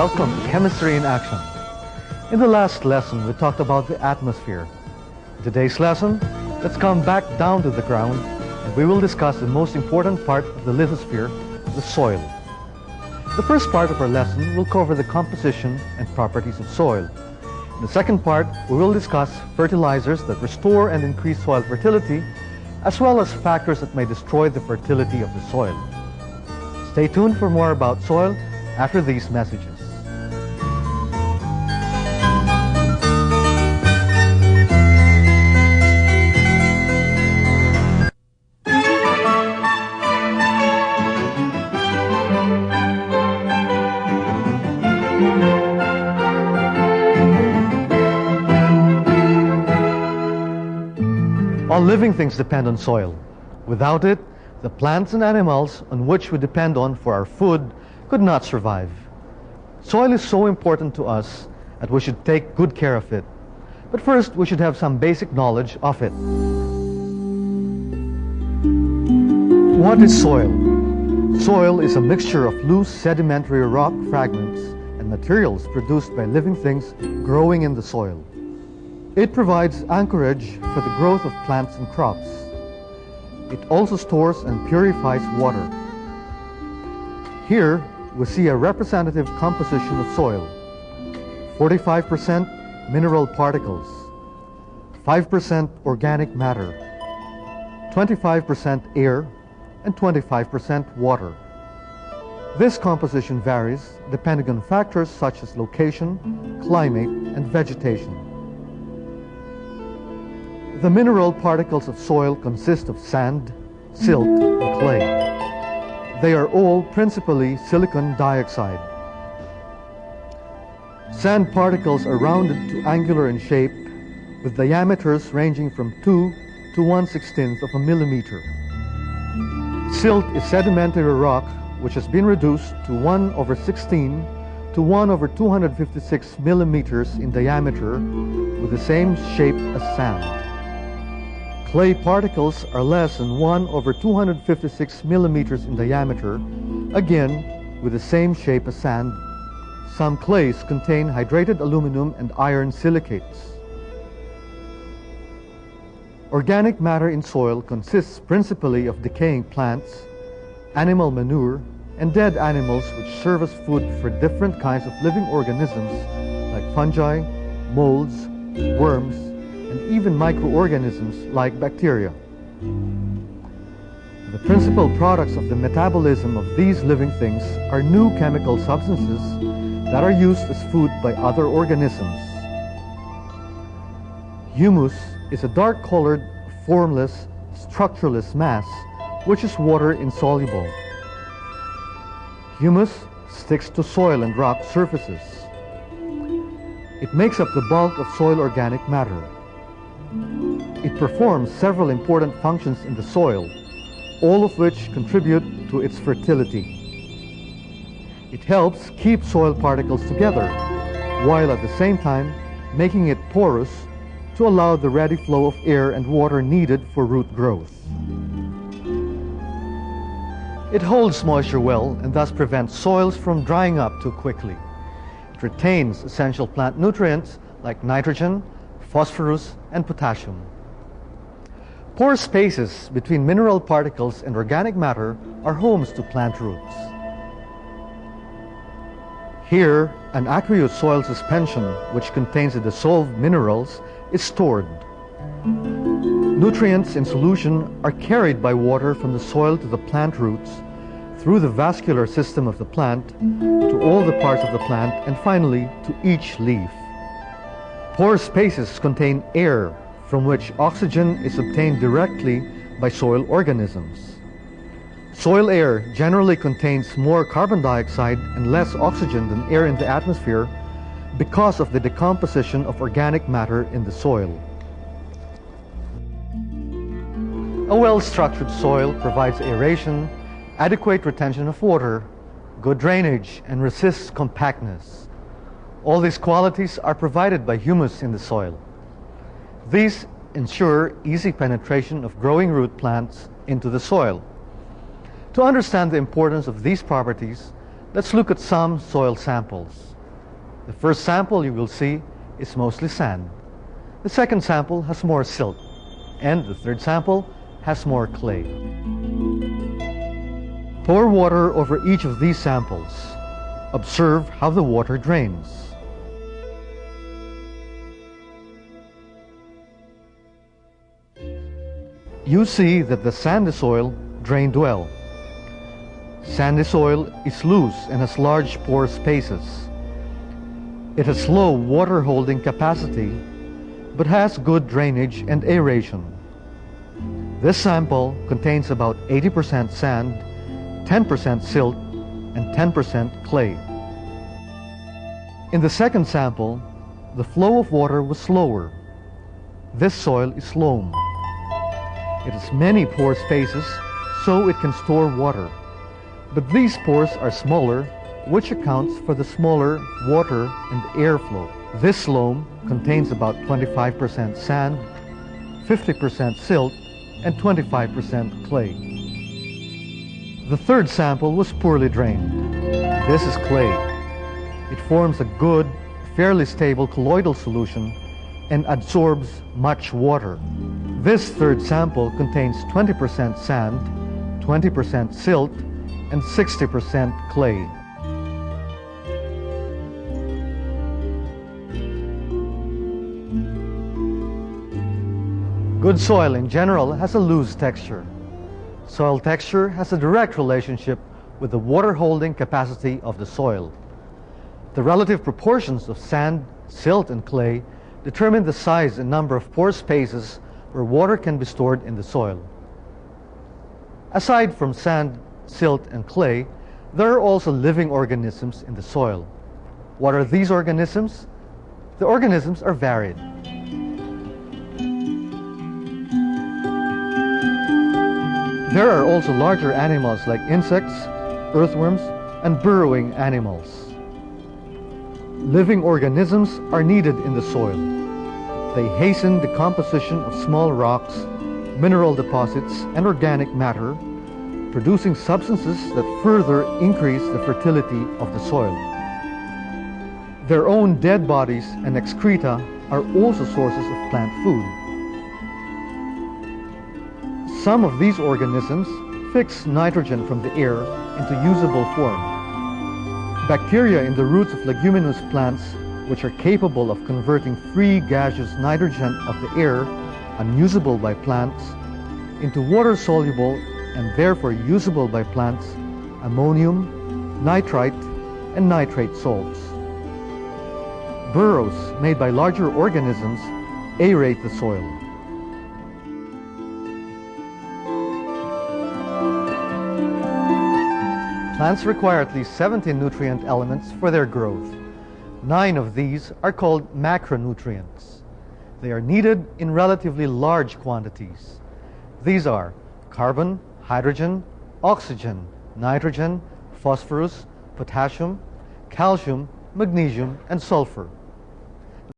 welcome to Chemistry in Action. In the last lesson, we talked about the atmosphere. In today's lesson, let's come back down to the ground and we will discuss the most important part of the lithosphere, the soil. The first part of our lesson will cover the composition and properties of soil. In the second part, we will discuss fertilizers that restore and increase soil fertility, as well as factors that may destroy the fertility of the soil. Stay tuned for more about soil after these messages. All living things depend on soil. Without it, the plants and animals on which we depend on for our food could not survive. Soil is so important to us that we should take good care of it. But first, we should have some basic knowledge of it. What is soil? Soil is a mixture of loose sedimentary rock fragments and materials produced by living things growing in the soil. It provides anchorage for the growth of plants and crops. It also stores and purifies water. Here, we see a representative composition of soil. 45% mineral particles, 5% organic matter, 25% air, and 25% water. This composition varies depending on factors such as location, climate, and vegetation. The mineral particles of soil consist of sand, silt, and clay. They are all principally silicon dioxide. Sand particles are rounded to angular in shape, with diameters ranging from 2 to 1/16 of a millimeter. Silt is sedimentary rock which has been reduced to 1/16 to 1/256 millimeters in diameter, with the same shape as sand. Clay particles are less than 1/256 millimeters in diameter, again with the same shape as sand. Some clays contain hydrated aluminum and iron silicates. Organic matter in soil consists principally of decaying plants, animal manure, and dead animals which serve as food for different kinds of living organisms like fungi, molds, worms, and even microorganisms like bacteria. The principal products of the metabolism of these living things are new chemical substances that are used as food by other organisms. Humus is a dark-colored, formless, structureless mass which is water insoluble. Humus sticks to soil and rock surfaces. It makes up the bulk of soil organic matter. It performs several important functions in the soil, all of which contribute to its fertility. It helps keep soil particles together, while at the same time making it porous to allow the ready flow of air and water needed for root growth. It holds moisture well and thus prevents soils from drying up too quickly. It retains essential plant nutrients like nitrogen, phosphorus, and potassium. Porous spaces between mineral particles and organic matter are homes to plant roots. Here, an aqueous soil suspension, which contains the dissolved minerals, is stored. Nutrients in solution are carried by water from the soil to the plant roots, through the vascular system of the plant, to all the parts of the plant, and finally to each leaf. Porous spaces contain air from which oxygen is obtained directly by soil organisms. Soil air generally contains more carbon dioxide and less oxygen than air in the atmosphere because of the decomposition of organic matter in the soil. A well-structured soil provides aeration, adequate retention of water, good drainage, and resists compactness. All these qualities are provided by humus in the soil. These ensure easy penetration of growing root plants into the soil. To understand the importance of these properties, let's look at some soil samples. The first sample you will see is mostly sand. The second sample has more silt, and the third sample has more clay. Pour water over each of these samples. Observe how the water drains. You see that the sandy soil drained well. Sandy soil is loose and has large pore spaces. It has low water holding capacity, but has good drainage and aeration. This sample contains about 80% sand, 10% silt, and 10% clay. In the second sample, the flow of water was slower. This soil is loam. It has many pore spaces, so it can store water. But these pores are smaller, which accounts for the smaller water and airflow. This loam contains about 25% sand, 50% silt, and 25% clay. The third sample was poorly drained. This is clay. It forms a good, fairly stable colloidal solution and absorbs much water. This third sample contains 20% sand, 20% silt, and 60% clay. Good soil in general has a loose texture. Soil texture has a direct relationship with the water-holding capacity of the soil. The relative proportions of sand, silt, and clay determine the size and number of pore spaces where water can be stored in the soil. Aside from sand, silt, and clay, there are also living organisms in the soil. What are these organisms? The organisms are varied. There are also larger animals like insects, earthworms, and burrowing animals. Living organisms are needed in the soil. They hasten the composition of small rocks, mineral deposits, and organic matter, producing substances that further increase the fertility of the soil. Their own dead bodies and excreta are also sources of plant food. Some of these organisms fix nitrogen from the air into usable form. Bacteria in the roots of leguminous plants, which are capable of converting free gaseous nitrogen of the air, unusable by plants, into water-soluble and therefore usable by plants, ammonium, nitrite, and nitrate salts. Burrows made by larger organisms aerate the soil. Plants require at least 17 nutrient elements for their growth. 9 of these are called macronutrients. They are needed in relatively large quantities. These are carbon, hydrogen, oxygen, nitrogen, phosphorus, potassium, calcium, magnesium, and sulfur.